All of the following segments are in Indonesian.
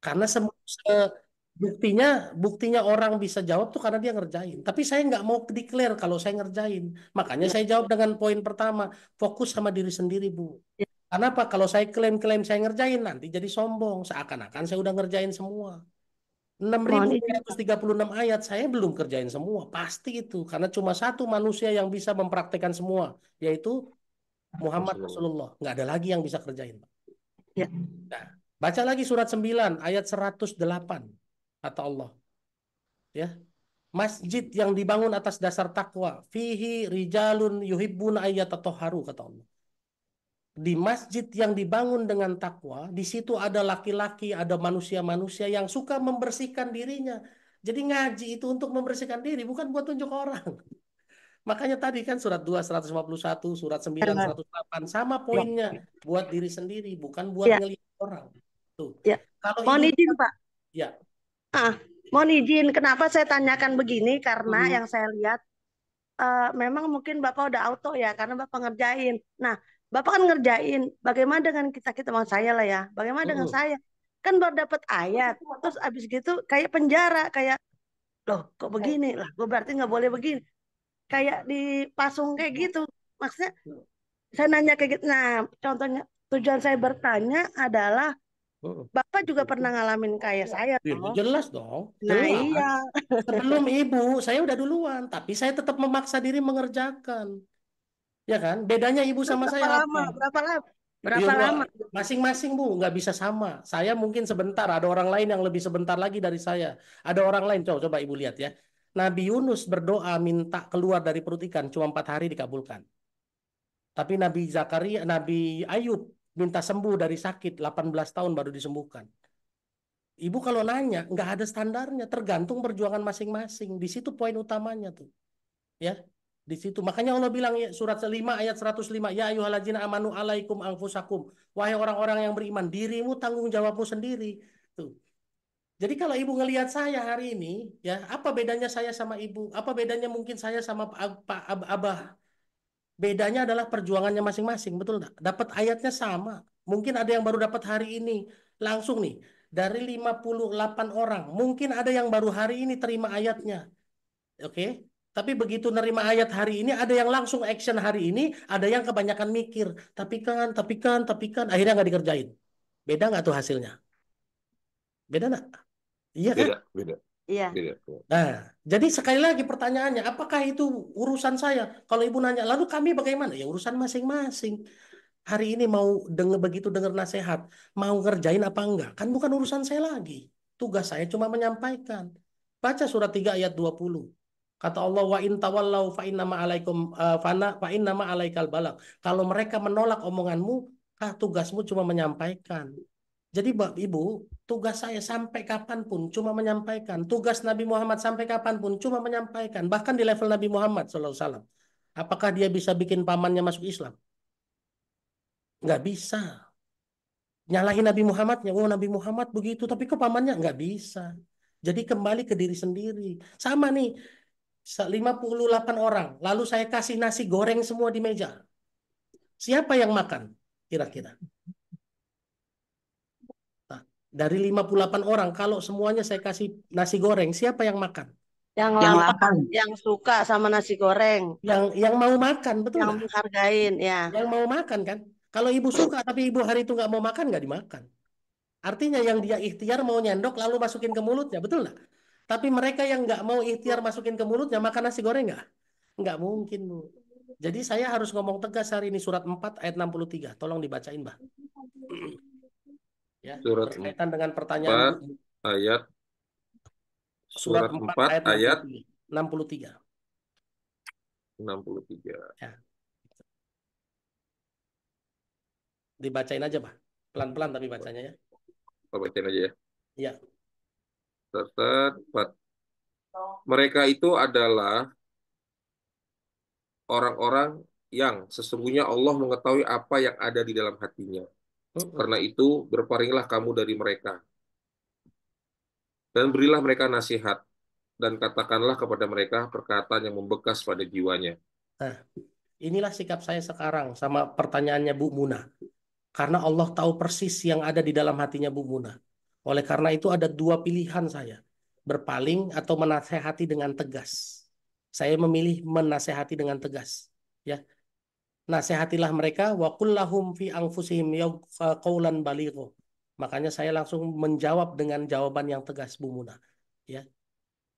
Karena buktinya buktinya orang bisa jawab tuh karena dia ngerjain. Tapi saya nggak mau declare kalau saya ngerjain. Makanya Ya, saya jawab dengan poin pertama, fokus sama diri sendiri, Bu. ya. Kenapa? Kalau saya klaim-klaim saya ngerjain nanti jadi sombong, seakan-akan saya udah ngerjain semua. Enam ribu Mohon tiga izin, ratus tiga puluh enam ayat saya belum kerjain semua, pasti itu. Karena cuma satu manusia yang bisa mempraktekkan semua, yaitu Muhammad Rasulullah. Rasulullah. Nggak ada lagi yang bisa kerjain, Pak. ya. Nah, baca lagi surat 9 ayat 108 kata Allah, ya. Masjid yang dibangun atas dasar takwa, fihi rijalun yuhibbuna ayyatatoharu kata Allah. Di masjid yang dibangun dengan takwa, di situ ada laki-laki, ada manusia-manusia yang suka membersihkan dirinya. Jadi ngaji itu untuk membersihkan diri, bukan buat tunjuk orang. Makanya tadi kan surat 2 151, surat 9 Benar. 108 sama Ya, poinnya, buat diri sendiri, bukan buat ya, ngelihat orang. Tuh. ya. Kalau Mohon ibu izin, Pak. ya, Ah, mohon izin. Kenapa saya tanyakan begini? Karena mm, yang saya lihat memang mungkin Bapak udah auto ya, karena Bapak ngerjain. Nah, Bapak kan ngerjain. Bagaimana dengan kita mau saya lah ya? Bagaimana dengan mm, saya? Kan baru dapat ayat, terus abis gitu kayak penjara, kayak loh kok begini lah? Gue berarti nggak boleh begini. Kayak dipasung kayak gitu. Maksudnya saya nanya kayak gitu. Nah, contohnya tujuan saya bertanya adalah mm. Bapak juga pernah ngalamin kayak saya Ya, toh. jelas dong, Nah, iya. jelas. Sebelum ibu, saya udah duluan, tapi saya tetap memaksa diri mengerjakan. Ya kan? Bedanya ibu Terus sama berapa saya lama? apa? Berapa lama? Iya, Berapa Bu, lama? masing-masing Bu, nggak bisa sama. Saya mungkin sebentar, ada orang lain yang lebih sebentar lagi dari saya. Ada orang lain, coba ibu lihat ya. Nabi Yunus berdoa minta keluar dari perut ikan, cuma 4 hari dikabulkan. Tapi Nabi Zakaria, Nabi Ayub minta sembuh dari sakit, 18 tahun baru disembuhkan. Ibu kalau nanya, nggak ada standarnya, tergantung perjuangan masing-masing. Di situ poin utamanya tuh. Ya, di situ makanya Allah bilang ya, surat 5 ayat 105, ya ayyuhalladzina amanu alaikum anfusakum, wahai orang-orang yang beriman, dirimu tanggung jawabmu sendiri tuh. Jadi kalau ibu ngelihat saya hari ini, ya apa bedanya saya sama ibu, apa bedanya mungkin saya sama Pak Abah, bedanya adalah perjuangannya masing-masing, betul nggak? Dapat ayatnya sama, mungkin ada yang baru dapat hari ini langsung nih, dari 58 orang mungkin ada yang baru hari ini terima ayatnya. Oke. Tapi begitu nerima ayat hari ini, ada yang langsung action hari ini, ada yang kebanyakan mikir. Tapi kan, akhirnya nggak dikerjain. Beda nggak tuh hasilnya? Beda nggak? Iya kan? Beda, beda, Iya. beda. Nah, jadi sekali lagi pertanyaannya, apakah itu urusan saya? Kalau ibu nanya, lalu kami bagaimana? Ya urusan masing-masing. Hari ini mau denger begitu dengar nasihat, mau ngerjain apa enggak? Kan bukan urusan saya lagi. Tugas saya cuma menyampaikan. Baca surat 3 ayat 20. Kata Allah wa in tawallau fa innama alaikum fa innama alaikal balak. Kalau mereka menolak omonganmu, tugasmu cuma menyampaikan. Jadi Ibu, tugas saya sampai kapanpun cuma menyampaikan. Tugas Nabi Muhammad sampai kapanpun cuma menyampaikan. Bahkan di level Nabi Muhammad SAW. Apakah dia bisa bikin pamannya masuk Islam? Nggak bisa. Nyalahin Nabi Muhammadnya. Oh Nabi Muhammad begitu, tapi kok pamannya? Nggak bisa. Jadi kembali ke diri sendiri. Sama nih, 58 orang. Lalu saya kasih nasi goreng semua di meja. Siapa yang makan? Kira-kira. Nah, dari 58 orang, kalau semuanya saya kasih nasi goreng, siapa yang makan? Yang Yang lapar, lapar. yang suka sama nasi goreng, Yang mau makan, betul yang nggak? menghargain, ya. Yang mau makan kan? Kalau ibu suka tapi ibu hari itu nggak mau makan, nggak dimakan. Artinya yang dia ikhtiar mau nyendok lalu masukin ke mulutnya, betul nggak? Tapi mereka yang nggak mau ikhtiar masukin ke mulutnya makan nasi goreng nggak? Nggak mungkin, Bu. Jadi saya harus ngomong tegas hari ini surat 4 ayat 63. Tolong dibacain, Mbak. Ya, Surat berkaitan dengan pertanyaan Bu. 4 ayat Surat surat 4 4 ayat ayat 63. 63. 63. Ya, dibacain aja, Pak. Pelan-pelan tapi bacanya ya. Kita bacain aja ya. Ya. Terset, mereka itu adalah orang-orang yang sesungguhnya Allah mengetahui apa yang ada di dalam hatinya. Mm-mm. Karena itu, berpalinglah kamu dari mereka dan berilah mereka nasihat dan katakanlah kepada mereka perkataan yang membekas pada jiwanya. Nah, inilah sikap saya sekarang sama pertanyaannya Bu Muna. Karena Allah tahu persis yang ada di dalam hatinya Bu Muna. Oleh karena itu ada dua pilihan saya, berpaling atau menasehati dengan tegas. Saya memilih menasehati dengan tegas. Ya, nasihatilah mereka wa qul lahum fi anfusihim qaulan baligho. Makanya saya langsung menjawab dengan jawaban yang tegas, Bu Muna. Ya,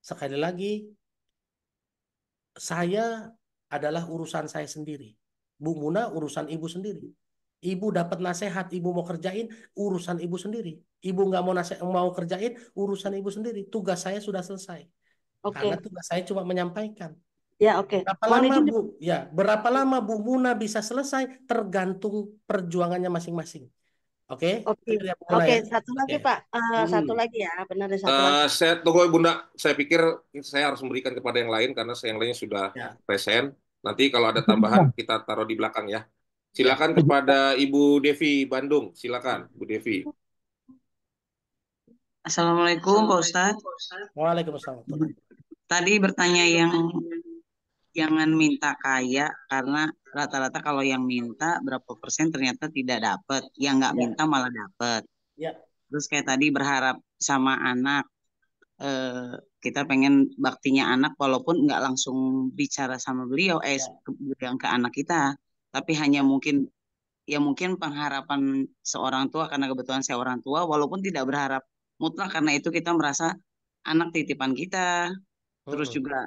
sekali lagi saya adalah urusan saya sendiri. Bu Muna urusan ibu sendiri. Ibu dapat nasihat, ibu mau kerjain urusan ibu sendiri. Ibu nggak mau mau kerjain urusan ibu sendiri. Tugas saya sudah selesai. Karena Oke. tugas saya cuma menyampaikan. Ya, oke. Berapa Mohon lama izin. Bu? Ya, berapa lama Bu Muna bisa selesai tergantung perjuangannya masing-masing. Oke, Oke. clear ya Bu Muna Oke, ya. satu Oke. lagi, Pak. Hmm. Satu lagi ya, benar ada satu lagi. Saya tunggu Bunda. Saya pikir saya harus memberikan kepada yang lain karena yang lainnya sudah Ya, present. Nanti kalau ada tambahan kita taruh di belakang ya. ya. Silakan kepada Ibu Devi Bandung. Silakan, Bu Devi. Assalamualaikum Pak Ustadz. Waalaikumsalam. Tadi bertanya yang jangan minta kaya karena rata-rata kalau yang minta berapa persen ternyata tidak dapat, yang nggak Ya, minta malah dapat. ya. Terus kayak tadi berharap sama anak, kita pengen baktinya anak walaupun nggak langsung bicara sama beliau, Ya. bilang ke anak kita, tapi hanya mungkin ya mungkin pengharapan seorang tua karena kebetulan saya orang tua, walaupun tidak berharap mutlak karena itu kita merasa anak titipan kita. Terus Mm-mm. juga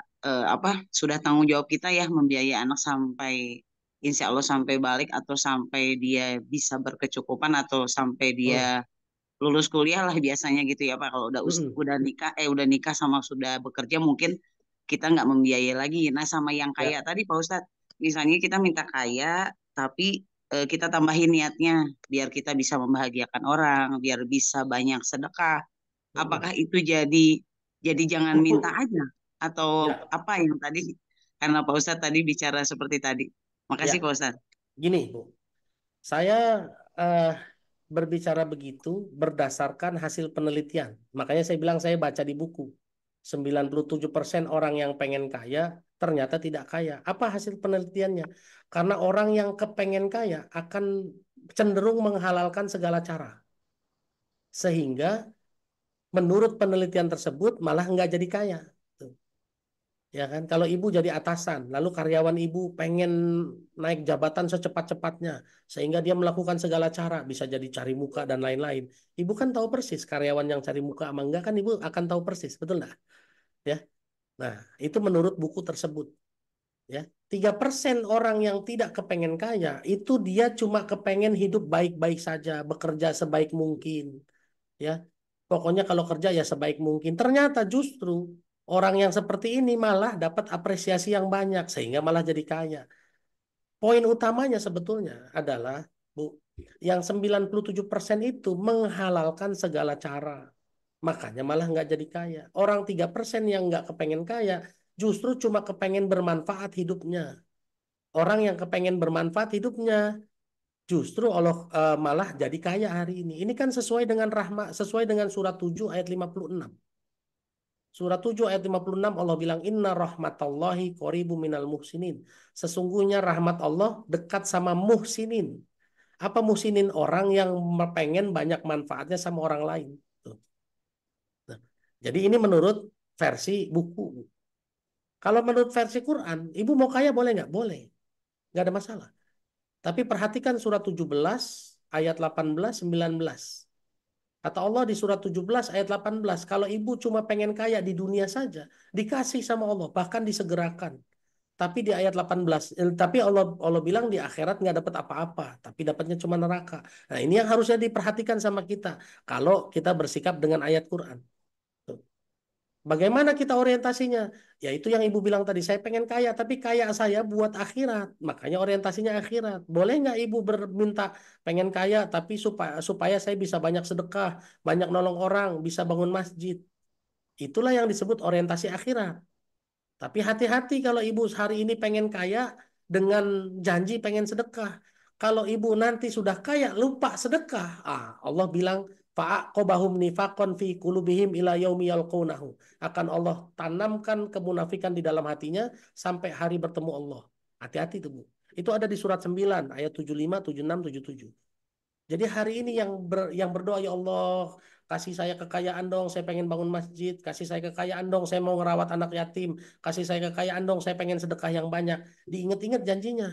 apa sudah tanggung jawab kita ya membiayai anak sampai insya Allah sampai balik atau sampai dia bisa berkecukupan atau sampai dia Mm. lulus kuliah lah biasanya gitu ya Pak. Kalau Mm-mm. udah nikah sama sudah bekerja mungkin kita nggak membiayai lagi. Nah sama yang kaya Ya. tadi Pak Ustadz, misalnya kita minta kaya tapi kita tambahin niatnya biar kita bisa membahagiakan orang, biar bisa banyak sedekah. Mm-mm. Apakah itu jadi jangan minta aja atau Ya, apa yang tadi karena Pak Ustadz tadi bicara seperti tadi. Makasih ya. Pak Ustadz. Gini, Bu. Saya eh, berbicara begitu berdasarkan hasil penelitian. Makanya saya bilang saya baca di buku. 97% orang yang pengen kaya ternyata tidak kaya. Apa hasil penelitiannya? Karena orang yang kepengen kaya akan cenderung menghalalkan segala cara. Sehingga menurut penelitian tersebut malah nggak jadi kaya. Tuh. Ya kan? Kalau ibu jadi atasan, lalu karyawan ibu pengen naik jabatan secepat-cepatnya, sehingga dia melakukan segala cara, bisa jadi cari muka dan lain-lain. Ibu kan tahu persis karyawan yang cari muka sama enggak kan ibu akan tahu persis, betul nggak? Ya. Nah, itu menurut buku tersebut. Ya, 3% orang yang tidak kepengen kaya itu dia cuma kepengen hidup baik-baik saja, bekerja sebaik mungkin. Ya, pokoknya kalau kerja ya sebaik mungkin. Ternyata justru orang yang seperti ini malah dapat apresiasi yang banyak sehingga malah jadi kaya. Poin utamanya sebetulnya adalah, Bu, yang 97% itu menghalalkan segala cara. Makanya malah nggak jadi kaya. Orang 3% yang nggak kepengen kaya justru cuma kepengen bermanfaat hidupnya. Orang yang kepengen bermanfaat hidupnya justru Allah malah jadi kaya hari ini. Ini kan sesuai dengan rahmat, sesuai dengan surat 7 ayat 56. Surat 7 ayat 56 Allah bilang inna rahmatallahi qoribu minal muhsinin. Sesungguhnya rahmat Allah dekat sama muhsinin. Apa muhsinin? Orang yang pengen banyak manfaatnya sama orang lain. Tuh. Nah, jadi ini menurut versi buku. Kalau menurut versi Quran, ibu mau kaya boleh nggak? Boleh. Nggak ada masalah. Tapi perhatikan surat 17 ayat 18 19. Kata Allah di surat 17 ayat 18, kalau ibu cuma pengen kaya di dunia saja, dikasih sama Allah, bahkan disegerakan. Tapi di ayat 18, tapi Allah bilang di akhirat nggak dapat apa-apa, tapi dapatnya cuma neraka. Nah, ini yang harusnya diperhatikan sama kita kalau kita bersikap dengan ayat Quran. Bagaimana kita orientasinya? Ya itu yang ibu bilang tadi, saya pengen kaya, tapi kaya saya buat akhirat. Makanya orientasinya akhirat. Boleh nggak ibu berminta pengen kaya, tapi supaya saya bisa banyak sedekah, banyak nolong orang, bisa bangun masjid. Itulah yang disebut orientasi akhirat. Tapi hati-hati kalau ibu hari ini pengen kaya dengan janji pengen sedekah. Kalau ibu nanti sudah kaya lupa sedekah, Allah bilang fa'aqobahum nifaqon fi qulubihim ila yaumi yalqunahu. Akan Allah tanamkan kemunafikan di dalam hatinya sampai hari bertemu Allah. Hati-hati tuh Bu. Itu ada di surat 9 ayat 75, 76, 77. Jadi hari ini yang berdoa, ya Allah, kasih saya kekayaan dong, saya pengen bangun masjid, kasih saya kekayaan dong, saya mau ngerawat anak yatim, kasih saya kekayaan dong, saya pengen sedekah yang banyak. Diingat-ingat janjinya,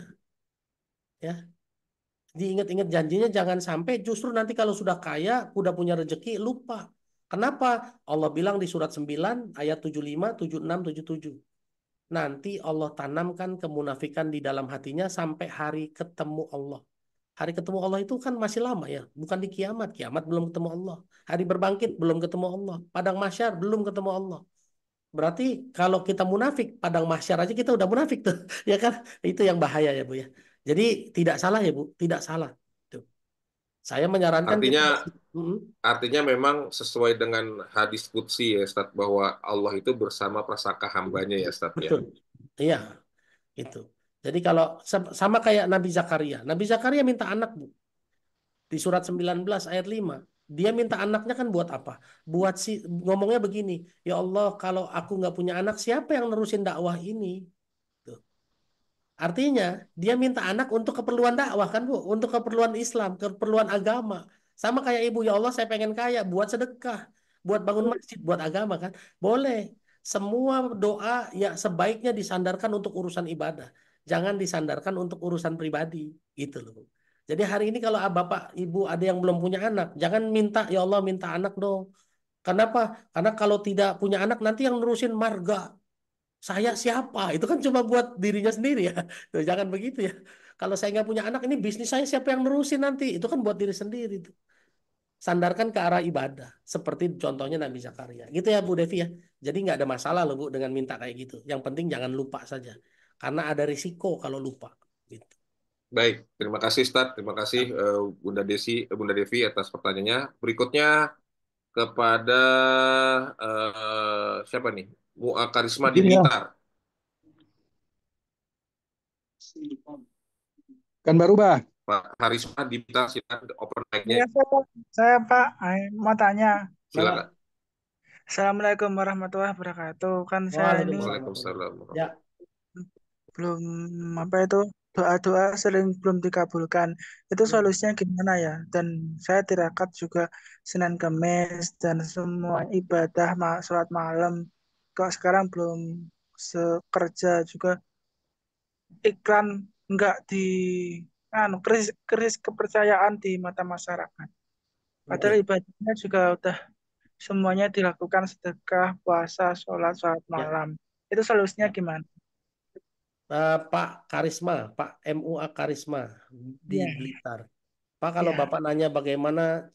ya. Diingat-ingat janjinya, jangan sampai justru nanti kalau sudah kaya, udah punya rezeki, lupa. Kenapa? Allah bilang di surat 9 ayat 75, 76, 77. Nanti Allah tanamkan kemunafikan di dalam hatinya sampai hari ketemu Allah. Hari ketemu Allah itu kan masih lama ya, bukan di kiamat. Kiamat belum ketemu Allah. Hari berbangkit belum ketemu Allah. Padang mahsyar belum ketemu Allah. Berarti kalau kita munafik, padang mahsyar aja kita udah munafik tuh, ya kan? Itu yang bahaya ya, Bu ya. Jadi tidak salah ya, Bu, tidak salah. Tuh. Saya menyarankan kita. Artinya Mm, artinya memang sesuai dengan hadis qudsi ya Ustaz, bahwa Allah itu bersama prasangka hambanya ya Ustaz ya. betul. Iya, itu. Jadi kalau sama kayak Nabi Zakaria. Nabi Zakaria minta anak, Bu. Di surat 19 ayat 5. Dia minta anaknya kan buat apa? Buat ngomongnya begini, ya Allah, kalau aku nggak punya anak, siapa yang nerusin dakwah ini? Tuh. Artinya dia minta anak untuk keperluan dakwah kan, Bu, untuk keperluan Islam, keperluan agama. Sama kayak ibu, ya Allah, saya pengen kaya, buat sedekah, buat bangun masjid, buat agama kan. Boleh. Semua doa ya sebaiknya disandarkan untuk urusan ibadah. Jangan disandarkan untuk urusan pribadi, gitu loh, Bu. Jadi hari ini kalau Bapak Ibu ada yang belum punya anak, jangan minta, ya Allah, minta anak dong. Kenapa? Karena kalau tidak punya anak nanti yang nerusin marga. Saya siapa? Itu kan cuma buat dirinya sendiri ya. Tuh, jangan begitu ya. Kalau saya nggak punya anak, ini bisnis saya siapa yang nerusin nanti? Itu kan buat diri sendiri tuh. Sandarkan ke arah ibadah. Seperti contohnya Nabi Zakaria. Gitu ya Bu Devi ya. Jadi nggak ada masalah loh Bu dengan minta kayak gitu. Yang penting jangan lupa saja. Karena ada risiko kalau lupa. Gitu. Baik, terima kasih Ustaz, terima kasih Ya. Bunda Devi atas pertanyaannya. Berikutnya kepada siapa nih? Mua Karisma di Izin ya, Blitar. kan baru bah. Pak Karisma di Blitar, silakan open mic-nya. Ya, saya Pak, mau tanya. Silakan. Assalamualaikum warahmatullahi wabarakatuh. Kan saya ini Waalaikumsalam. Waalaikumsalam. Ya. belum apa itu doa-doa sering belum dikabulkan. Itu solusinya gimana ya? Dan saya tirakat juga Senin Kamis dan semua ibadah sholat malam. Kok sekarang belum sekerja juga iklan enggak di krisis kepercayaan di mata masyarakat. Padahal Oke. ibadahnya juga udah semuanya dilakukan sedekah, puasa, sholat Ya. malam. Itu solusinya gimana? Pak Karisma, Pak MUA Karisma di Ya, Blitar. Pak, kalau ya. Bapak nanya bagaimana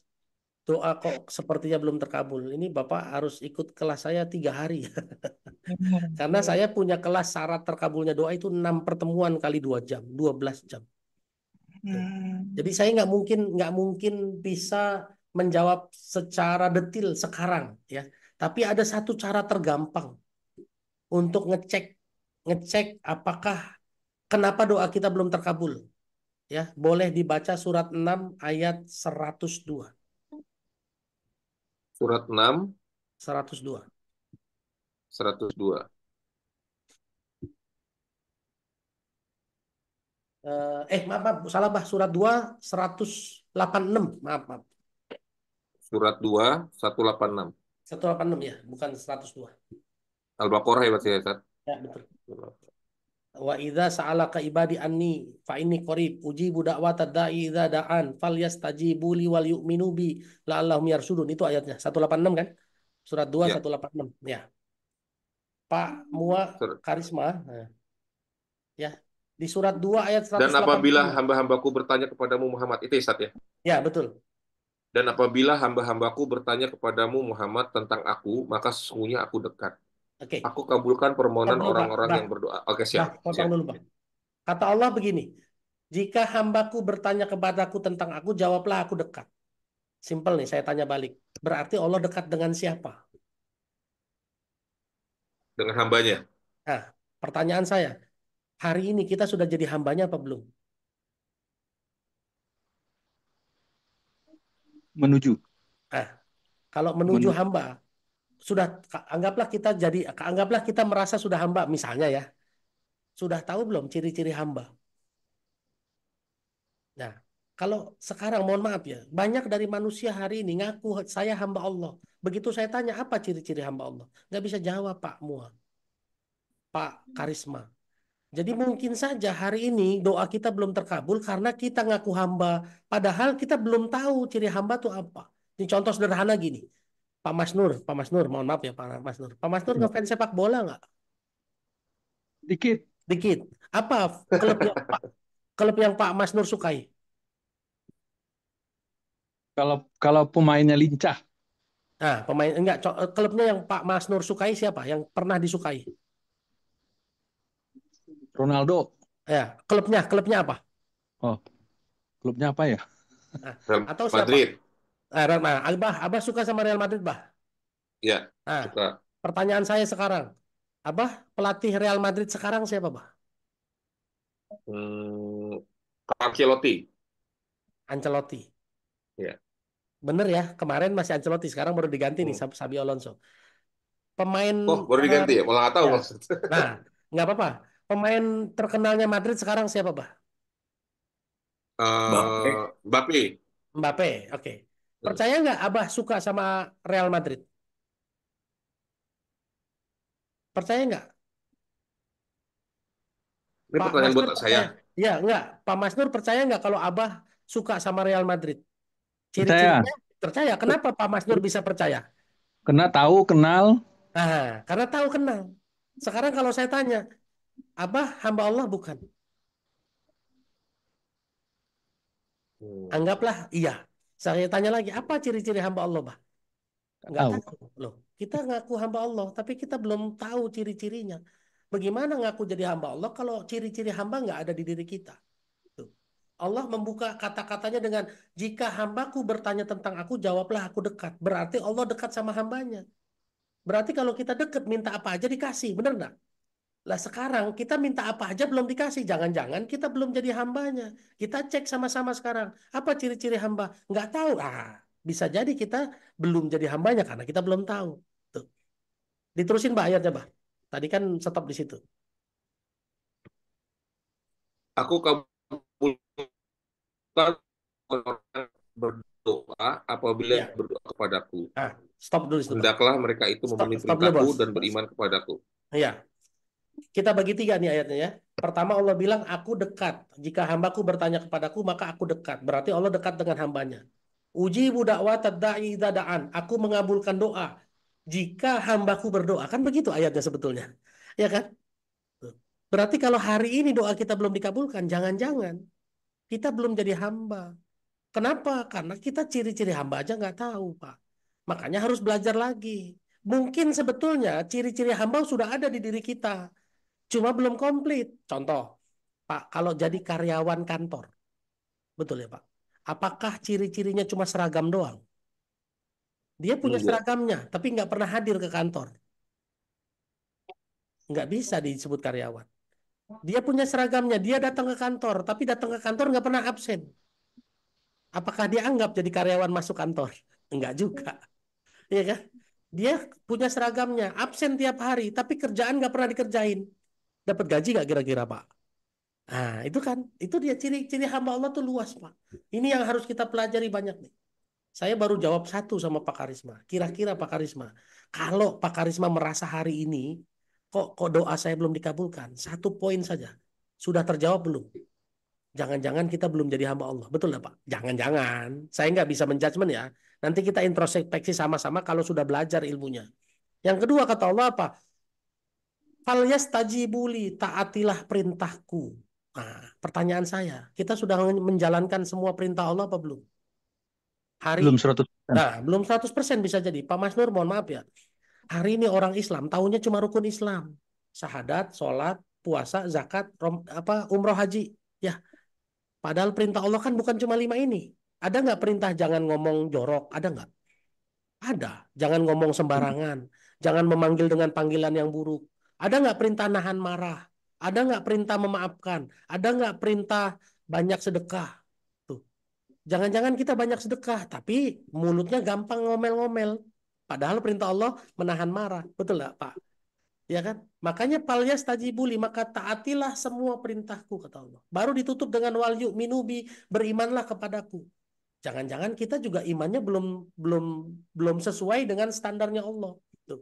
doa kok sepertinya belum terkabul, ini Bapak harus ikut kelas saya 3 hari. Karena saya punya kelas syarat terkabulnya doa itu 6 pertemuan kali 2 jam, 12 jam. Tuh. Jadi saya nggak mungkin bisa menjawab secara detil sekarang ya. Tapi ada satu cara tergampang untuk ngecek ngecek apakah kenapa doa kita belum terkabul. Ya, boleh dibaca surat 6 ayat 102. Surat 6, 102. 102. Maaf, maaf, salah bah, surat 2, 186. Maaf, maaf. Surat 2, 186. 186 ya, bukan 102. Al-Baqarah ya berarti ya, Ustaz? Ya, betul. Wa idza sa'alaka ibadi anni fa inni qarib ujibu da'watad da'i idza da'an falyastajibu li wal yu'minu bi la'allahum yarsudun. Itu ayatnya 186 kan? Surat 2 Ya. 186. Ya. Pak Mua Sur- Karisma. Nah, ya. Di surat 2 ayat Dan apabila 186. hamba-hambaku bertanya kepadamu Muhammad, itu ya, Ustaz ya? Ya, betul. Dan apabila hamba-hambaku bertanya kepadamu Muhammad tentang aku, maka sesungguhnya aku dekat. Oke. Aku kabulkan permohonan Potong dulu, Pak. orang-orang Bah. yang berdoa. Oke, Bah, siap. potong Siap. dulu, Pak. Kata Allah begini, jika hambaku bertanya kepadaku tentang aku, jawablah aku dekat. Simpel nih, saya tanya balik. Berarti Allah dekat dengan siapa? Dengan hambanya. Nah, pertanyaan saya, hari ini kita sudah jadi hambanya apa belum? Menuju. Nah, kalau menuju hamba, sudah anggaplah kita merasa sudah hamba, misalnya ya. Sudah tahu belum ciri-ciri hamba? Nah, Kalau sekarang, mohon maaf ya, banyak dari manusia hari ini ngaku saya hamba Allah. Begitu saya tanya apa ciri-ciri hamba Allah, nggak bisa jawab Pak Mua, Pak Karisma. Jadi mungkin saja hari ini doa kita belum terkabul karena kita ngaku hamba, padahal kita belum tahu ciri hamba itu apa. Ini contoh sederhana gini, Pak Mas Nur, mohon maaf ya Pak Mas Nur. Pak Mas Nur ngefans sepak bola nggak? Dikit. Dikit. Apa klub yang Pak Mas Nur sukai? Kalau pemainnya lincah, Nah, pemain enggak klubnya yang Pak Mas Nur sukai siapa? Yang pernah disukai? Ronaldo. Ya, klubnya apa? Oh, klubnya apa ya? Nah, Real atau siapa? Madrid. Abah suka sama Real Madrid, Bah. Ya, Nah, suka. pertanyaan saya sekarang, Abah pelatih Real Madrid sekarang siapa, Bah? Hmm, Ancelotti. Ancelotti. Ya. Bener ya, kemarin masih Ancelotti, sekarang baru diganti nih Hmm. Xabi Alonso. Pemain Oh, baru diganti ya? Malah nggak tahu ya. maksudnya. Nah, nggak apa-apa. Pemain terkenalnya Madrid sekarang siapa, Bah? Mbappe. Mbappe. Mbappe. Oke. Percaya nggak Abah suka sama Real Madrid? Percaya nggak? Ini Pak pertanyaan Masnur buat saya. percaya? Ya, enggak. Pak Masnur percaya nggak kalau Abah suka sama Real Madrid? Percaya. Ciri-cirinya percaya. Kenapa Pak Masnur bisa percaya? Kena tahu, kenal. Nah, karena tahu kenal. Sekarang kalau saya tanya, Abah hamba Allah bukan? Hmm. Anggaplah iya. Saya tanya lagi, apa ciri-ciri hamba Allah, Bah? Nggak Tahu. tahu. Loh, kita ngaku hamba Allah, tapi kita belum tahu ciri-cirinya. Bagaimana ngaku jadi hamba Allah kalau ciri-ciri hamba nggak ada di diri kita? Tuh. Allah membuka kata-katanya dengan jika hambaku bertanya tentang aku, jawablah aku dekat. Berarti Allah dekat sama hambanya. Berarti kalau kita dekat, minta apa aja dikasih. Bener nggak? Lah sekarang kita minta apa aja belum dikasih. Jangan-jangan kita belum jadi hambanya. Kita cek sama-sama sekarang. Apa ciri-ciri hamba? Nggak tahu. Bisa jadi kita belum jadi hambanya karena kita belum tahu. Tuh. Diterusin Mbak ayatnya, Mbak. Tadi kan stop di situ. Aku kabulkan orang berdoa apabila Ya. berdoa kepadaku. Stop dulu situ, Mbak. Hendaklah mereka itu memenuhi Stop dulu, perintahku Bos. dan beriman kepadaku. Ya. Kita bagi tiga nih ayatnya ya. Pertama Allah bilang, aku dekat. Jika hambaku bertanya kepadaku, maka aku dekat. Berarti Allah dekat dengan hambanya. Ujibu da'watad da'i idza da'an. Aku mengabulkan doa jika hambaku berdoa. Kan begitu ayatnya sebetulnya. Ya kan? Berarti kalau hari ini doa kita belum dikabulkan, jangan-jangan kita belum jadi hamba. Kenapa? Karena kita ciri-ciri hamba aja nggak tahu, Pak. Makanya harus belajar lagi. Mungkin sebetulnya ciri-ciri hamba sudah ada di diri kita. Cuma belum komplit. Contoh, Pak, kalau jadi karyawan kantor. Betul ya, Pak? Apakah ciri-cirinya cuma seragam doang? Dia punya Enggak. seragamnya, tapi nggak pernah hadir ke kantor. Nggak bisa disebut karyawan. Dia punya seragamnya, dia datang ke kantor, tapi datang ke kantor nggak pernah absen. Apakah dia anggap jadi karyawan masuk kantor? Enggak juga. Iya kan? Dia punya seragamnya, absen tiap hari, tapi kerjaan nggak pernah dikerjain. Dapat gaji nggak kira-kira, Pak? Nah, itu kan, itu dia ciri-ciri hamba Allah tuh luas, Pak. Ini yang harus kita pelajari banyak nih. Saya baru jawab satu sama Pak Karisma. Kira-kira Pak Karisma, kalau Pak Karisma merasa hari ini kok doa saya belum dikabulkan, satu poin saja. Sudah terjawab belum? Jangan-jangan kita belum jadi hamba Allah. Betul nggak, Pak? Jangan-jangan. Saya nggak bisa menjudgment ya. Nanti kita introspeksi sama-sama kalau sudah belajar ilmunya. Yang kedua kata Allah apa? Falyastajibuli, taatilah perintahku. Nah, pertanyaan saya, kita sudah menjalankan semua perintah Allah apa belum? Hari Belum 100%. Nah, belum 100% bisa jadi. Pak Mas Nur, mohon maaf ya. Hari ini orang Islam tahunya cuma rukun Islam. Syahadat, sholat, puasa, zakat, umroh haji. Ya, padahal perintah Allah kan bukan cuma 5 ini. Ada nggak perintah jangan ngomong jorok? Ada nggak? Ada. Jangan ngomong sembarangan. Jangan memanggil dengan panggilan yang buruk. Ada nggak perintah nahan marah? Ada nggak perintah memaafkan? Ada nggak perintah banyak sedekah? Tuh. Jangan-jangan kita banyak sedekah, tapi mulutnya gampang ngomel-ngomel. Padahal perintah Allah menahan marah. Betul nggak, Pak? Ya kan? Makanya falyastajibuli, maka taatilah semua perintahku kata Allah. Baru ditutup dengan wal yu'minu bi, berimanlah kepadaku. Jangan-jangan kita juga imannya belum belum belum sesuai dengan standarnya Allah. Tuh.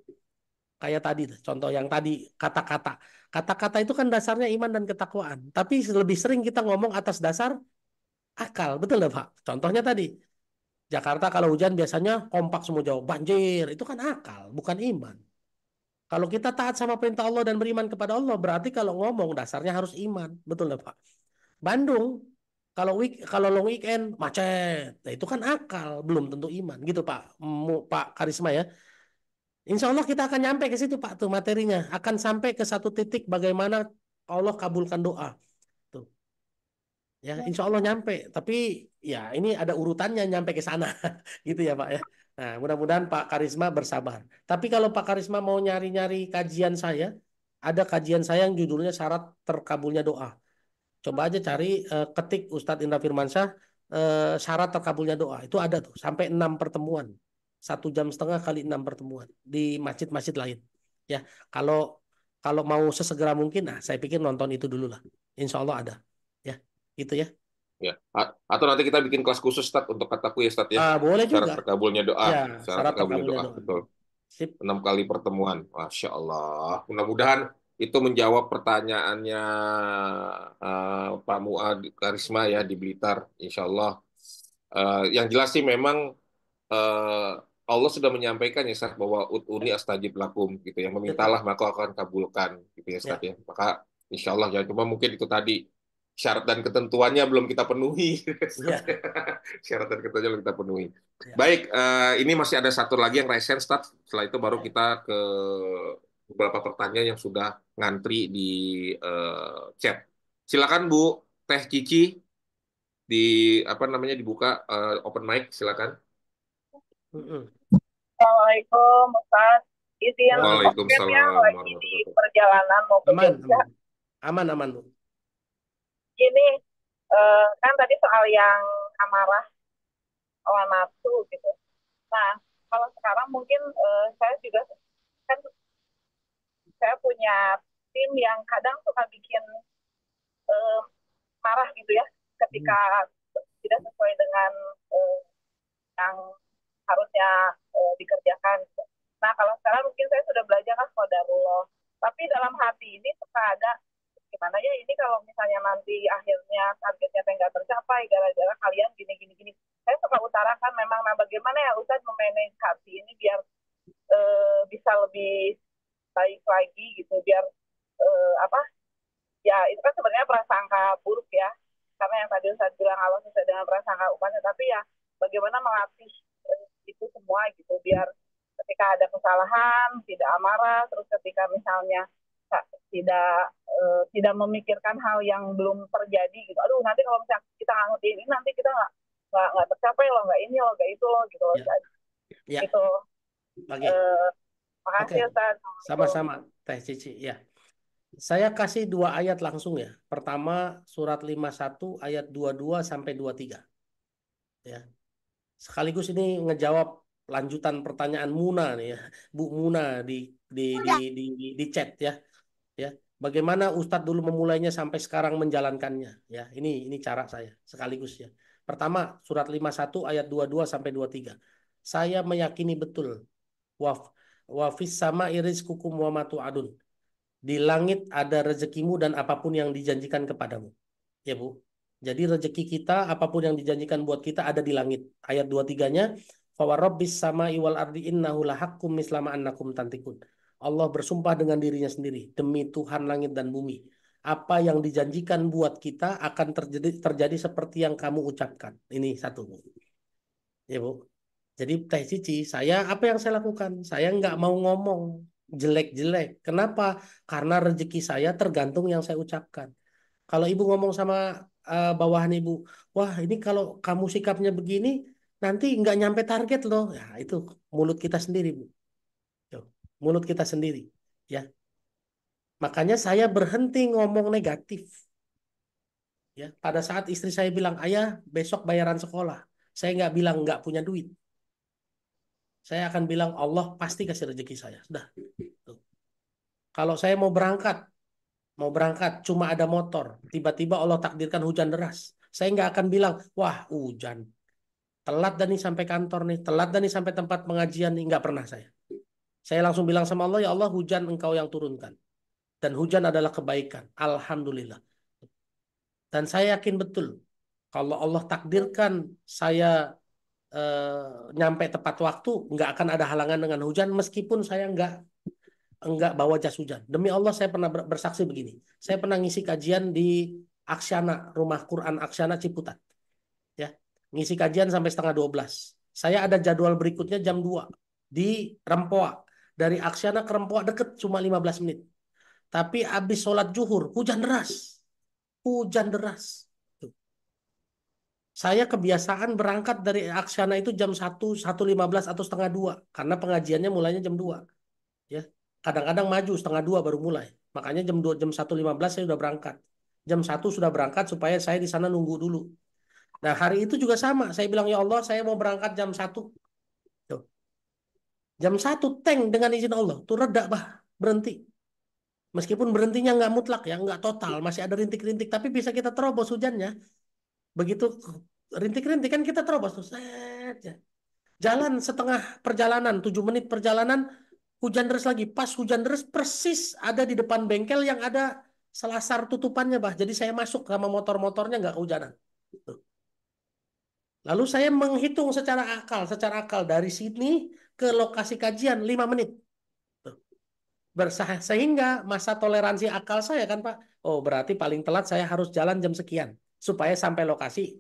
Kayak tadi contoh yang tadi kata-kata. Kata-kata itu kan dasarnya iman dan ketakwaan. Tapi lebih sering kita ngomong atas dasar akal. Betul nggak Pak? Contohnya tadi. Jakarta kalau hujan biasanya kompak semua jauh. Banjir. Itu kan akal, bukan iman. Kalau kita taat sama perintah Allah dan beriman kepada Allah, berarti kalau ngomong dasarnya harus iman. Betul nggak Pak? Bandung, kalau long weekend macet. Nah, itu kan akal, belum tentu iman. Gitu Pak. Pak Karisma ya. Insya Allah kita akan nyampe ke situ Pak tuh materinya. Akan sampai ke satu titik bagaimana Allah kabulkan doa. Tuh. Ya, insya Allah nyampe. Tapi ya ini ada urutannya nyampe ke sana. Gitu ya Pak ya. Nah, mudah-mudahan Pak Karisma bersabar. Tapi kalau Pak Karisma mau nyari-nyari kajian saya, ada kajian saya yang judulnya syarat terkabulnya doa. Coba aja cari ketik Ustadz Indra Firmansyah syarat terkabulnya doa. Itu ada tuh sampai 6 pertemuan. 1,5 jam kali 6 pertemuan di masjid-masjid lain. Ya, kalau kalau mau sesegera mungkin, nah saya pikir nonton itu dulu lah. Insya Allah ada. Ya, itu ya. Ya. Atau nanti kita bikin kelas khusus Ustaz untuk kataku ya Ustaz ya. Boleh Syarat juga. terkabulnya doa. Ya, Syarat syarat terkabulnya terkabulnya doa. doa. Betul. Sip. 6 kali pertemuan. Masya Allah. Mudah-mudahan itu menjawab pertanyaannya Pak Muad Karisma ya di Blitar. Insya Allah. Yang jelas sih memang eh, Allah sudah menyampaikan ya Ustaz bahwa ud'uni astajib lakum gitu ya. Memintalah maka aku akan kabulkan gitu ya Ustaz Ya, ya. Maka insya Allah ya. Cuma mungkin itu tadi syarat dan ketentuannya belum kita penuhi. Ustaz, ya, ya. Syarat dan ketentuannya belum kita penuhi. ya. Baik, ini masih ada satu lagi yang resen, Ustaz. Setelah itu baru kita ke beberapa pertanyaan yang sudah ngantri di chat. Silakan Bu Teh Cici di apa namanya dibuka open mic, silakan. Mm-mm. Assalamualaikum, Ustaz. Izin offline ya, Waalaikumsalam lagi di warahmatullahi wabarakatuh. perjalanan mau ke Aman, Jogja. aman, aman Bu. Ini kan tadi soal yang amarah, soal nafsu gitu. Nah, kalau sekarang mungkin saya juga kan saya punya tim yang kadang suka bikin eh, marah gitu ya, ketika tidak sesuai dengan yang harusnya dikerjakan. Nah, kalau sekarang mungkin saya sudah belajar kan qadarullah. Tapi dalam hati ini suka ada gimana ya ini kalau misalnya nanti akhirnya targetnya nggak tercapai gara-gara kalian gini gini. Saya suka utarakan memang, nah bagaimana ya Ustadz memanage hati ini biar bisa lebih baik lagi gitu, biar apa ya, itu kan sebenarnya prasangka buruk ya, karena yang tadi Ustadz bilang Allah sesuai dengan prasangka umatnya, tapi ya bagaimana melatih itu semua gitu biar ketika ada kesalahan tidak amarah, terus ketika misalnya tidak tidak memikirkan hal yang belum terjadi gitu, aduh nanti kalau misalnya kita nggak ngerti ini nanti kita nggak tercapai loh, nggak ini loh, nggak itu loh gitu loh. Ya. Gitu. Oke. Makasih Oke. Ustaz. Sama-sama Teh Cici ya. Saya kasih 2 ayat langsung ya. Pertama surat 51 ayat 22 sampai 23. Ya. Sekaligus ini ngejawab lanjutan pertanyaan Muna nih ya. Bu Muna di chat ya. Ya. Bagaimana Ustadz dulu memulainya sampai sekarang menjalankannya ya. Ini cara saya sekaligus ya. Pertama surat 51 ayat 22 sampai 23. Saya meyakini betul waf wafis sama iris kukum wa matu'adun. Di langit ada rezekimu dan apapun yang dijanjikan kepadamu. Ya Bu. Jadi rezeki kita, apapun yang dijanjikan buat kita ada di langit. Ayat 23-nya, Fawarabbis sama iwal ardi innahu lahakkum mislama annakum tantikun. Allah bersumpah dengan dirinya sendiri, demi Tuhan langit dan bumi. Apa yang dijanjikan buat kita akan terjadi seperti yang kamu ucapkan. Ini satu Bu. Ya Bu. Jadi Teh Cici, apa yang saya lakukan? Saya nggak mau ngomong jelek-jelek. Kenapa? Karena rezeki saya tergantung yang saya ucapkan. Kalau ibu ngomong sama bawahan ibu, wah ini kalau kamu sikapnya begini, nanti nggak nyampe target loh. Ya itu mulut kita sendiri Bu. Tuh, mulut kita sendiri. Ya, makanya saya berhenti ngomong negatif. Ya, pada saat istri saya bilang, ayah besok bayaran sekolah, saya nggak bilang nggak punya duit. Saya akan bilang Allah pasti kasih rezeki saya. Sudah. Tuh. Kalau saya mau berangkat, cuma ada motor, tiba-tiba Allah takdirkan hujan deras. Saya nggak akan bilang, wah hujan, telat dan nih sampai kantor nih, telat dan nih sampai tempat pengajian nih, nggak pernah saya. Saya langsung bilang sama Allah, ya Allah hujan engkau yang turunkan. Dan hujan adalah kebaikan. Alhamdulillah. Dan saya yakin betul, kalau Allah takdirkan saya nyampe tepat waktu, nggak akan ada halangan dengan hujan, meskipun saya nggak bawa jas hujan. Demi Allah saya pernah bersaksi begini. Saya pernah ngisi kajian di Aksiana, Rumah Quran Aksiana Ciputat. Ya, ngisi kajian sampai setengah 12. Saya ada jadwal berikutnya jam 2 di Rempoa. Dari Aksiana ke Rempoa deket, cuma 15 menit. Tapi habis sholat zuhur, hujan deras. Hujan deras. Tuh. Saya kebiasaan berangkat dari Aksiana itu jam 1, 1:15 atau setengah 2. Karena pengajiannya mulainya jam 2. Ya, kadang-kadang maju setengah 2 baru mulai. Makanya jam 2, jam 1:15 saya sudah berangkat. Jam 1 sudah berangkat supaya saya di sana nunggu dulu. Nah, hari itu juga sama. Saya bilang, ya Allah, saya mau berangkat jam 1. Tuh. Jam 1 tank dengan izin Allah. Tuh reda, bah. Berhenti. Meskipun berhentinya nggak mutlak ya, nggak total. Masih ada rintik-rintik. Tapi bisa kita terobos hujannya. Begitu rintik-rintik kan kita terobos. Tuh, set, ya. Jalan setengah perjalanan, 7 menit perjalanan, hujan deras lagi. Pas hujan deras persis ada di depan bengkel yang ada selasar tutupannya, bah. Jadi saya masuk sama motor-motornya nggak kehujanan. Tuh. Lalu saya menghitung secara akal dari sini ke lokasi kajian 5 menit. Tuh. Sehingga masa toleransi akal saya kan Pak, oh berarti paling telat saya harus jalan jam sekian supaya sampai lokasi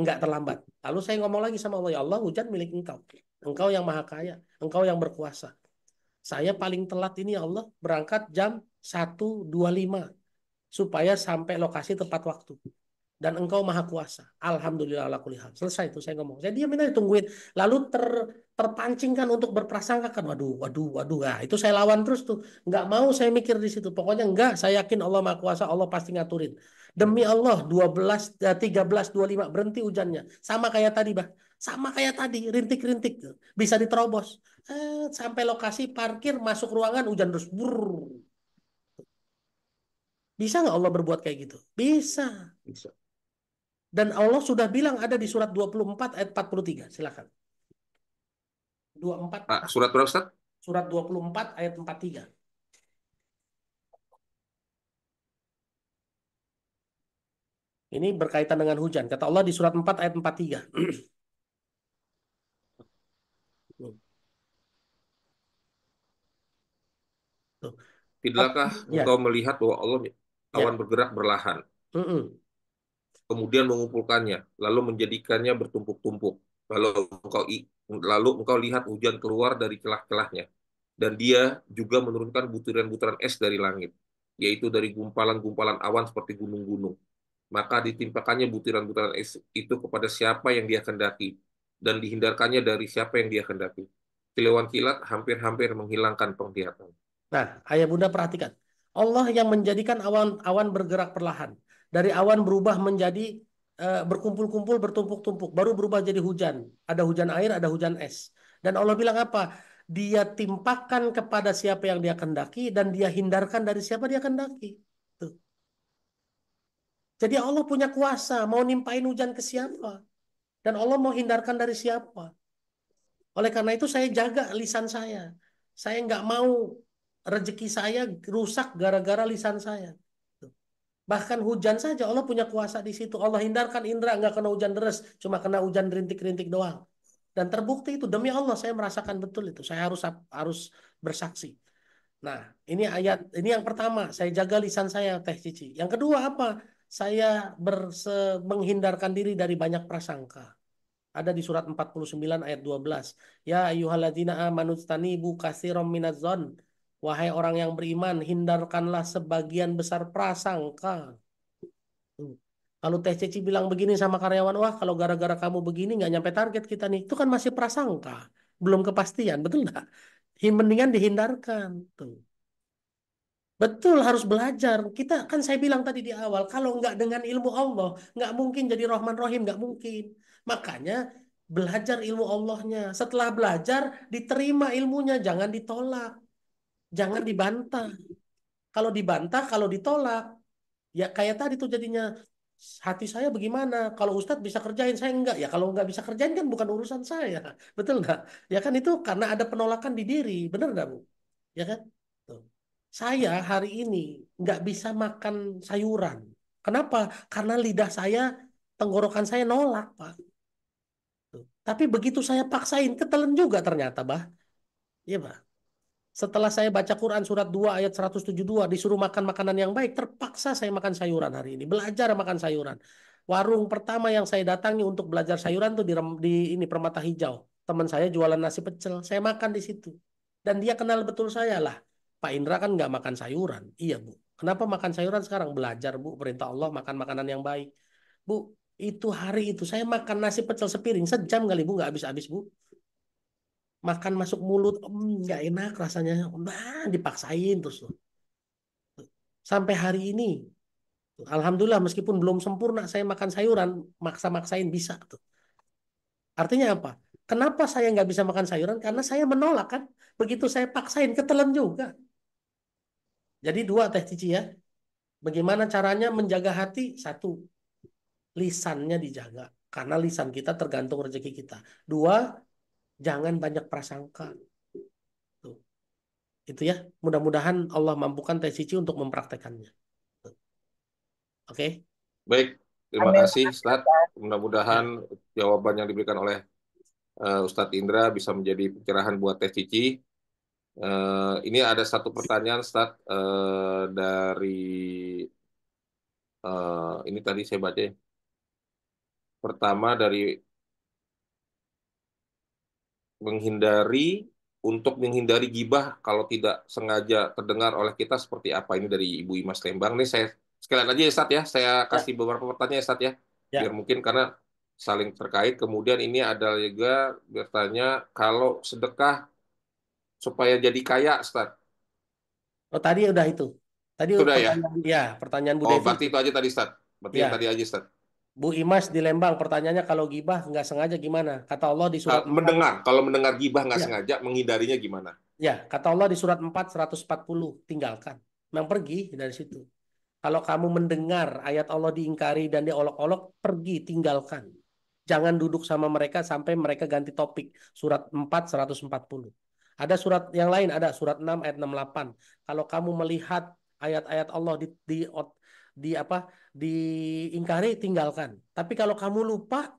nggak terlambat. Lalu saya ngomong lagi sama Allah, ya Allah hujan milik Engkau. Engkau yang maha kaya, Engkau yang berkuasa. Saya paling telat ini ya Allah berangkat jam 1:25 supaya sampai lokasi tepat waktu. Dan Engkau maha kuasa. Alhamdulillah ala kulli hal. Selesai itu saya ngomong. Saya diamin aja tungguin. Lalu terpancingkan untuk berprasangka kan. Waduh, waduh, waduh. Nah, itu saya lawan terus tuh. Nggak mau saya mikir di situ. Pokoknya enggak. Saya yakin Allah maha kuasa. Allah pasti ngaturin. Demi Allah 12, 13, 25 berhenti hujannya. Sama kayak tadi, Bah. Sama kayak tadi. Rintik-rintik. Bisa diterobos. Sampai lokasi parkir, masuk ruangan, hujan terus. Brrr. Bisa nggak Allah berbuat kayak gitu? Bisa. Bisa. Dan Allah sudah bilang ada di surat 24 ayat 43. Silakan. 24. Surat berapa Ustaz? Surat 24 ayat 43. Ini berkaitan dengan hujan. Kata Allah di surat 4 ayat 43. Tuh. Tidakkah Ya. engkau melihat bahwa Allah awan Ya. bergerak berlahan, kemudian mengumpulkannya, lalu menjadikannya bertumpuk-tumpuk, lalu engkau lihat hujan keluar dari celah-celahnya, dan dia juga menurunkan butiran-butiran es dari langit, yaitu dari gumpalan-gumpalan awan seperti gunung-gunung. Maka ditimpakannya butiran-butiran es itu kepada siapa yang dia kendaki, dan dihindarkannya dari siapa yang dia kendaki. Kilauan kilat hampir-hampir menghilangkan penglihatan. Nah, ayah bunda perhatikan. Allah yang menjadikan awan bergerak perlahan. Dari awan berubah menjadi berkumpul-kumpul, bertumpuk-tumpuk. Baru berubah jadi hujan. Ada hujan air, ada hujan es. Dan Allah bilang apa? Dia timpakan kepada siapa yang dia kendaki dan dia hindarkan dari siapa dia kendaki. Tuh. Jadi Allah punya kuasa. Mau nimpain hujan ke siapa. Dan Allah mau hindarkan dari siapa. Oleh karena itu saya jaga lisan saya. Saya nggak mau rezeki saya rusak gara-gara lisan saya. Bahkan hujan saja Allah punya kuasa di situ. Allah hindarkan indra nggak kena hujan deras, cuma kena hujan rintik-rintik doang. Dan terbukti itu demi Allah saya merasakan betul itu. Saya harus bersaksi. Nah, ini ayat ini yang pertama, saya jaga lisan saya Teh Cici. Yang kedua apa? Saya menghindarkan diri dari banyak prasangka. Ada di surat 49 ayat 12. Ya ayyuhalladzina amanu tanibu katsiran minadh-dhon. Wahai orang yang beriman, hindarkanlah sebagian besar prasangka. Kalau Teh Ceci bilang begini sama karyawan, wah kalau gara-gara kamu begini nggak nyampe target kita nih. Itu kan masih prasangka. Belum kepastian, betul nggak? Mendingan dihindarkan. Tuh. Betul harus belajar. Kita kan saya bilang tadi di awal, kalau nggak dengan ilmu Allah, nggak mungkin jadi Rahman Rahim, nggak mungkin. Makanya belajar ilmu Allahnya. Setelah belajar, diterima ilmunya, jangan ditolak, jangan dibantah. Kalau dibantah, kalau ditolak, ya kayak tadi tuh jadinya hati saya bagaimana? Kalau Ustadz bisa kerjain, saya enggak. Ya kalau enggak bisa kerjain kan bukan urusan saya. Betul enggak? Ya kan itu karena ada penolakan di diri. Benar enggak, Bu? Ya kan? Tuh. Saya hari ini nggak bisa makan sayuran. Kenapa? Karena lidah saya, tenggorokan saya nolak, Pak. Tuh. Tapi begitu saya paksain, ketelen juga ternyata, Bah. Iya, Pak. Setelah saya baca Quran surat 2 ayat 172 disuruh makan makanan yang baik, terpaksa saya makan sayuran hari ini. Belajar makan sayuran. Warung pertama yang saya datangi untuk belajar sayuran tuh di ini Permata Hijau. Teman saya jualan nasi pecel, saya makan di situ. Dan dia kenal betul saya lah. Pak Indra kan nggak makan sayuran. Iya, Bu. Kenapa makan sayuran sekarang? Belajar, Bu. Perintah Allah makan makanan yang baik. Bu, itu hari itu saya makan nasi pecel sepiring sejam kali, Bu, nggak habis-habis, Bu. Makan masuk mulut, nggak enak rasanya. Nah, dipaksain terus tuh. Sampai hari ini, alhamdulillah meskipun belum sempurna saya makan sayuran, maksa-maksain bisa tuh. Artinya apa? Kenapa saya nggak bisa makan sayuran? Karena saya menolak kan. Begitu saya paksain, ketelan juga. Jadi dua Teh Cici ya. Bagaimana caranya menjaga hati? Satu, lisannya dijaga. Karena lisan kita tergantung rezeki kita. Dua, jangan banyak prasangka. Tuh. Itu ya. Mudah-mudahan Allah mampukan Teh Cici untuk mempraktekannya. Oke. Baik, terima Amin. kasih Ustadz. Mudah-mudahan Ya. jawaban yang diberikan oleh Ustadz Indra bisa menjadi pencerahan buat Teh Cici. Ini ada satu pertanyaan, Ustadz, dari ini tadi saya baca ya. Pertama dari menghindari gibah kalau tidak sengaja terdengar oleh kita seperti apa. Ini dari Ibu Imas Lembang. Ini saya sekalian aja ya, Ustadz ya. Saya Ya. kasih beberapa pertanyaan ya, Ustadz ya. Biar Ya. mungkin karena saling terkait. Kemudian ini ada juga bertanya kalau sedekah supaya jadi kaya, Ustadz. Oh, tadi udah itu. Tadi Sudah ya? pertanyaan ya, pertanyaan Bu Oh, Devi. berarti itu aja tadi, Ustadz. Berarti yang tadi Ya, aja, Ustadz. Bu Imas di Lembang pertanyaannya kalau gibah nggak sengaja gimana? Kata Allah di surat 4. Kalau mendengar gibah nggak Ya, sengaja, menghindarinya gimana? ya, kata Allah di surat 4 140 tinggalkan. Memang pergi dari situ. Kalau kamu mendengar ayat Allah diingkari dan diolok-olok, pergi tinggalkan. Jangan duduk sama mereka sampai mereka ganti topik. Surat 4 140. Ada surat yang lain, ada surat 6 ayat 68. Kalau kamu melihat ayat-ayat Allah di apa diingkari, tinggalkan. Tapi kalau kamu lupa,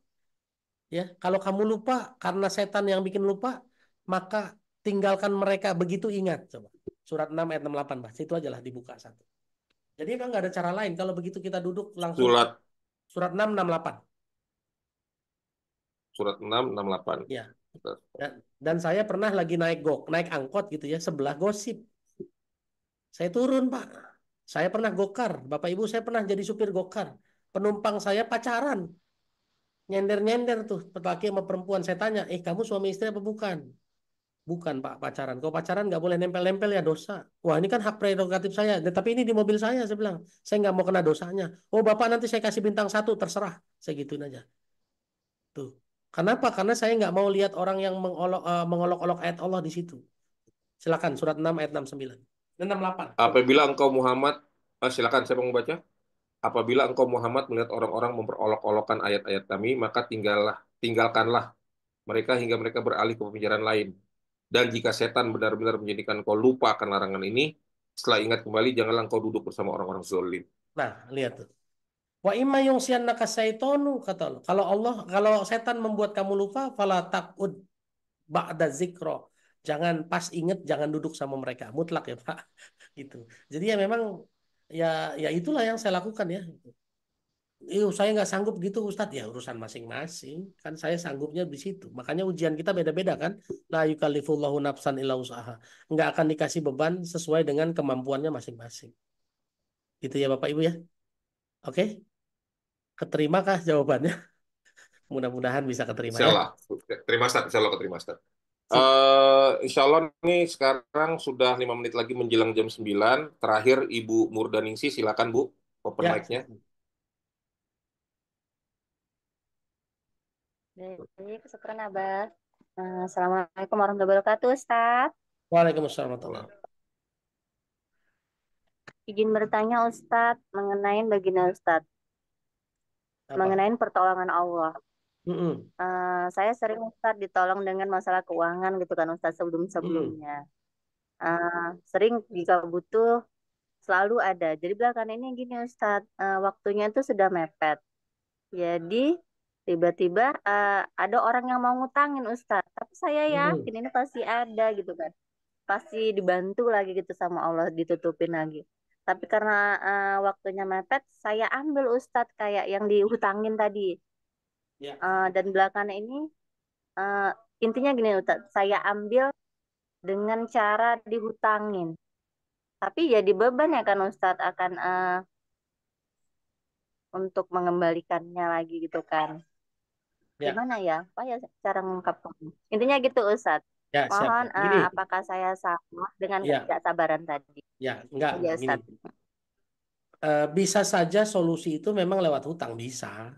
ya, kalau kamu lupa karena setan yang bikin lupa, maka tinggalkan mereka begitu ingat. Coba. Surat 6 ayat 68, Bah. Itu aja lah dibuka satu. Jadi memang nggak ada cara lain. Kalau begitu kita duduk langsung Surat surat 6 68. surat 668. Ya. Dan saya pernah lagi naik angkot gitu ya, sebelah gosip. Saya turun, Pak. Saya pernah gokar. Bapak Ibu, saya pernah jadi supir gokar. Penumpang saya pacaran. Nyender-nyender tuh, laki sama perempuan. Saya tanya, kamu suami istri apa bukan? Bukan, Pak, pacaran. Kalau pacaran nggak boleh nempel-nempel ya dosa. Wah, ini kan hak prerogatif saya. Tapi ini di mobil saya bilang. Saya nggak mau kena dosanya. Oh, Bapak nanti saya kasih bintang 1, terserah. Saya gituin aja. Tuh. Kenapa? Karena saya nggak mau lihat orang yang mengolok-olok ayat Allah di situ. Silakan, surat 6 ayat 69. 68. Apabila engkau Muhammad, silakan saya mau baca. Apabila engkau Muhammad melihat orang-orang memperolok-olokkan ayat-ayat kami, maka tinggalkanlah mereka hingga mereka beralih ke pembicaraan lain. Dan jika setan benar-benar menjadikan engkau lupa akan larangan ini, setelah ingat kembali, janganlah engkau duduk bersama orang-orang zalim. Nah, lihat tuh. Wa imma yungsiyannaka syaitonu kata Allah. Kalau setan membuat kamu lupa, fala taqud ba'da zikro. Jangan pas inget, jangan duduk sama mereka. Mutlak ya, Pak. Gitu. Jadi ya memang ya ya itulah yang saya lakukan ya. Saya nggak sanggup gitu Ustadz, ya urusan masing-masing. Kan saya sanggupnya di situ. Makanya ujian kita beda-beda kan. La yukallifullahu nafsan illa usaha. Nggak akan dikasih beban sesuai dengan kemampuannya masing-masing. Gitu ya Bapak Ibu ya. Oke, keterima kah jawabannya? Mudah-mudahan bisa keterima Insya ya. Allah. Terima kasih, Insya Allah keterima Ustaz. Sip. Insya Allah nih sekarang sudah 5 menit lagi menjelang jam 9. Terakhir Ibu Murdaningsi, silakan Bu, open Ya. mic-nya. Baik, syukuran Abah. Assalamualaikum warahmatullahi wabarakatuh, Ustaz. Waalaikumsalam warahmatullahi wabarakatuh. Izin bertanya Ustadz mengenai baginda Ustadz, Apa? mengenai pertolongan Allah. Mm-mm. Saya sering Ustadz ditolong dengan masalah keuangan gitu kan Ustadz Mm. sebelum-sebelumnya. Sering jika butuh selalu ada. Jadi belakangan ini gini Ustadz, waktunya itu sudah mepet. Jadi tiba-tiba ada orang yang mau ngutangin Ustadz. Tapi saya yakin Mm. ini pasti ada gitu kan. Pasti dibantu lagi gitu sama Allah ditutupin lagi. Tapi karena waktunya mepet, saya ambil Ustadz kayak yang dihutangin tadi. Ya. Dan belakangan ini eh, intinya gini Ustadz, saya ambil dengan cara dihutangin. Tapi jadi beban ya kan Ustadz akan untuk mengembalikannya lagi gitu kan. Ya. Gimana ya? Apa ya cara mengungkapkannya? Intinya gitu Ustadz. Ya, siap. Mohon Gini, apakah saya salah dengan ya, ketidaksabaran tadi? ya, enggak, Ya gini. Ustadz. Bisa saja solusi itu memang lewat hutang, bisa.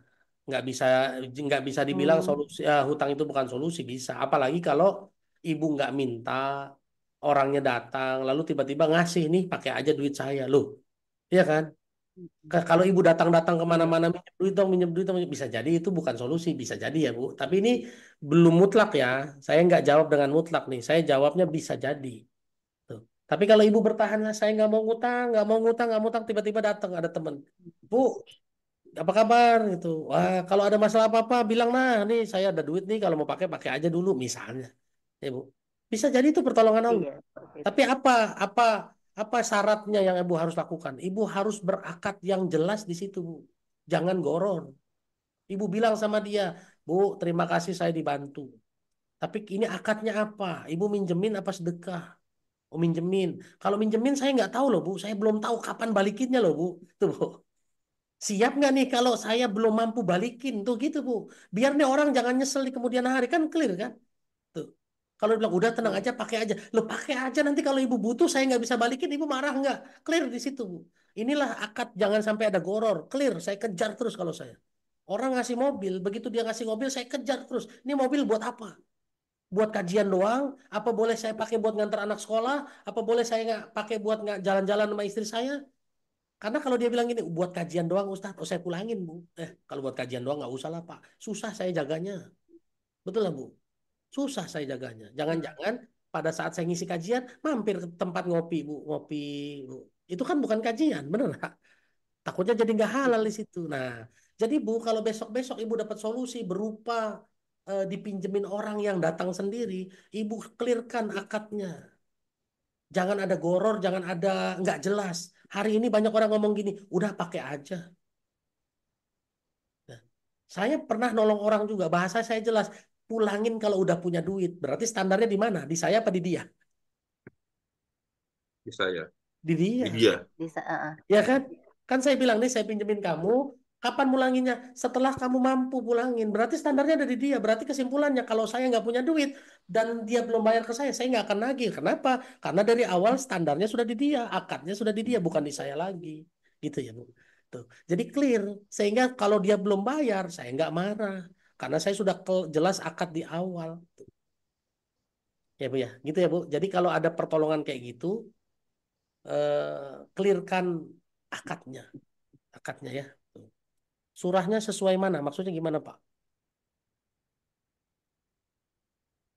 Nggak bisa, nggak bisa dibilang Hmm, solusi, hutang itu bukan solusi, bisa. Apalagi kalau ibu nggak minta, orangnya datang, lalu tiba-tiba ngasih nih, pakai aja duit saya, loh. Iya kan? Kalau ibu datang-datang iya. kemana-mana minjem duit dong, bisa jadi itu bukan solusi, bisa jadi ya Bu. Tapi ini belum mutlak ya. Saya nggak jawab dengan mutlak nih. Saya jawabnya bisa jadi. Tuh. Tapi kalau ibu bertahan, "Ah, saya nggak mau ngutang, nggak mau ngutang, nggak mau ngutang," tiba-tiba datang ada teman, "Bu, apa kabar?" Gitu. "Wah, kalau ada masalah apa-apa, bilang nah, nih saya ada duit nih, kalau mau pakai pakai aja dulu," misalnya, ya Bu. Bisa jadi itu pertolongan Allah. Iya, seperti itu. Tapi apa apa syaratnya yang ibu harus lakukan? Ibu harus berakad yang jelas di situ, Bu. Jangan goror. Ibu bilang sama dia, "Bu, terima kasih saya dibantu. Tapi ini akadnya apa? Ibu minjemin apa sedekah?" "Oh, minjemin." "Kalau minjemin saya nggak tahu loh Bu. Saya belum tahu kapan balikinnya loh Bu." Tuh Bu. "Siap nggak nih kalau saya belum mampu balikin?" Tuh gitu Bu. Biar nih orang jangan nyesel di kemudian hari, kan clear kan? Tuh. Kalau dia bilang udah tenang Iya. aja pakai aja. Lo pakai aja, nanti kalau ibu butuh saya nggak bisa balikin, ibu marah nggak? Clear di situ Bu. Inilah akad, jangan sampai ada goror. Clear, saya kejar terus kalau saya. Orang ngasih mobil, begitu dia ngasih mobil saya kejar terus. Ini mobil buat apa? Buat kajian doang? Apa boleh saya pakai buat ngantar anak sekolah? Apa boleh saya nggak pakai buat nggak jalan-jalan sama istri saya? Karena kalau dia bilang gini, buat kajian doang Ustaz, oh saya pulangin Bu. Kalau buat kajian doang nggak usah lah Pak. Susah saya jaganya. Betul lah Bu. Susah saya jaganya. Jangan-jangan pada saat saya ngisi kajian, mampir ke tempat ngopi, Bu. Ngopi, Bu. Itu kan bukan kajian, bener nggak? Takutnya jadi nggak halal di situ. Nah, jadi Bu, kalau besok-besok Ibu dapat solusi berupa dipinjemin orang yang datang sendiri, Ibu clearkan akadnya. Jangan ada goror, jangan ada nggak jelas. Hari ini banyak orang ngomong gini, udah pakai aja. Nah, saya pernah nolong orang juga, bahasa saya jelas. Pulangin kalau udah punya duit. Berarti standarnya di mana? Di saya apa di dia? Bisa ya. Di dia. Di dia. Bisa. Ya kan? Kan saya bilang nih, saya pinjemin kamu, kapan mulanginnya? Setelah kamu mampu pulangin. Berarti standarnya ada di dia. Berarti kesimpulannya, kalau saya nggak punya duit dan dia belum bayar ke saya nggak akan nagih. Kenapa? Karena dari awal standarnya sudah di dia, akadnya sudah di dia, bukan di saya lagi. Gitu ya, Bu. Tuh. Jadi clear. Sehingga kalau dia belum bayar, saya nggak marah. Karena saya sudah jelas akad di awal. Ya, Bu ya. Gitu ya, Bu. Jadi kalau ada pertolongan kayak gitu, clearkan akadnya. Akadnya ya. Surahnya sesuai mana? Maksudnya gimana, Pak?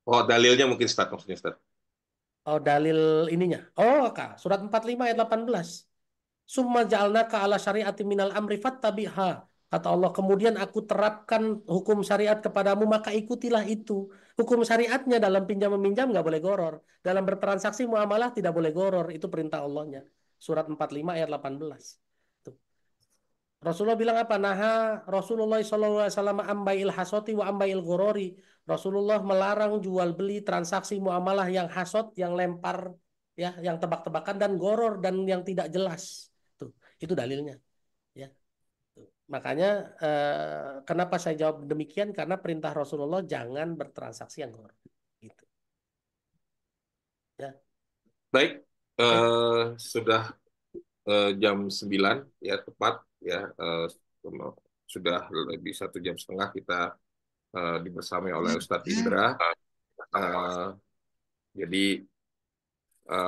Oh, dalilnya mungkin Ustaz, maksudnya Ustaz. Oh, dalil ininya. Oh, Kak. Surat 45 ayat 18. Summa ja'alnaka ala syari'ati minal amri fattabi'ha. Kata Allah, kemudian aku terapkan hukum syariat kepadamu, maka ikutilah itu. Hukum syariatnya dalam pinjam meminjam nggak boleh goror. Dalam bertransaksi muamalah tidak boleh goror. Itu perintah Allahnya. Surat 45 ayat 18. Tuh. Rasulullah bilang apa? Naha Rasulullah SAW ambail hasoti wa ambail gorori. Rasulullah melarang jual beli transaksi muamalah yang hasot, yang lempar, ya, yang tebak-tebakan dan goror dan yang tidak jelas. Tuh, itu dalilnya. Ya, tuh. Makanya kenapa saya jawab demikian? Karena perintah Rasulullah jangan bertransaksi yang goror. Gitu. Ya, Baik, oke. sudah jam 9 ya tepat ya, sudah lebih 1,5 jam kita dibersamai oleh Ustadz Indra. Eh, jadi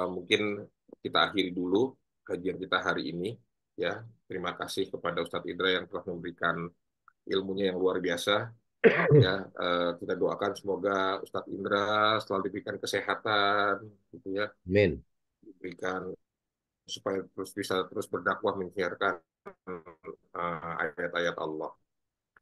mungkin kita akhiri dulu kajian kita hari ini. Ya, terima kasih kepada Ustadz Indra yang telah memberikan ilmunya yang luar biasa. Ya, kita doakan semoga Ustadz Indra selalu diberikan kesehatan, gitu ya, Amin. diberikan supaya terus bisa terus berdakwah menyiarkan ayat-ayat Allah.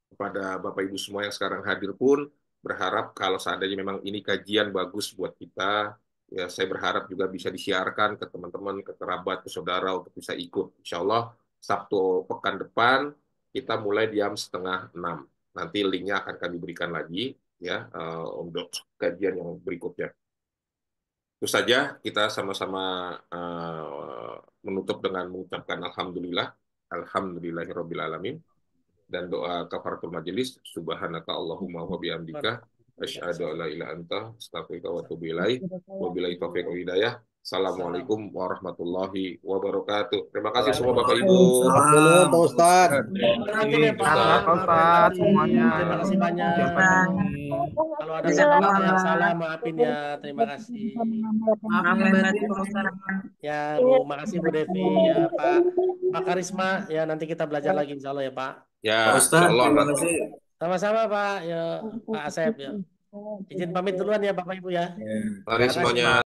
Kepada Bapak Ibu semua yang sekarang hadir pun berharap kalau seandainya memang ini kajian bagus buat kita, ya saya berharap juga bisa disiarkan ke teman-teman, ke kerabat, ke saudara untuk bisa ikut. Insya Allah Sabtu pekan depan kita mulai jam 5:30. Nanti linknya akan kami berikan lagi ya untuk kajian yang berikutnya. Itu saja kita sama-sama menutup dengan mengucapkan Alhamdulillah, Alhamdulillahirrabbilalamin, dan doa kafaratul majelis, subhanaka Allahumma wa bihamdika asyhadu an la ilaha anta astaghfiruka wa atubu ilaik. Wabillahi taufiq wal hidayah. Assalamualaikum warahmatullahi wabarakatuh. Terima kasih semua Bapak Ibu. Waalaikumsalam, Pak Ustadz. Nanti deh Pak. Pak Ustadz semuanya. Terima kasih banyak. Kalau ada kata yang salah maafin ya. Terima kasih. Ya Bu, makasih Bu Devi ya Pak Karisma ya, nanti kita belajar lagi insya Allah ya Pak. Ya, Pak Ustadz, insya Allah. terima kasih. Sama-sama Pak ya, Pak Asep ya. Izin pamit duluan ya Bapak Ibu ya. Mari semuanya.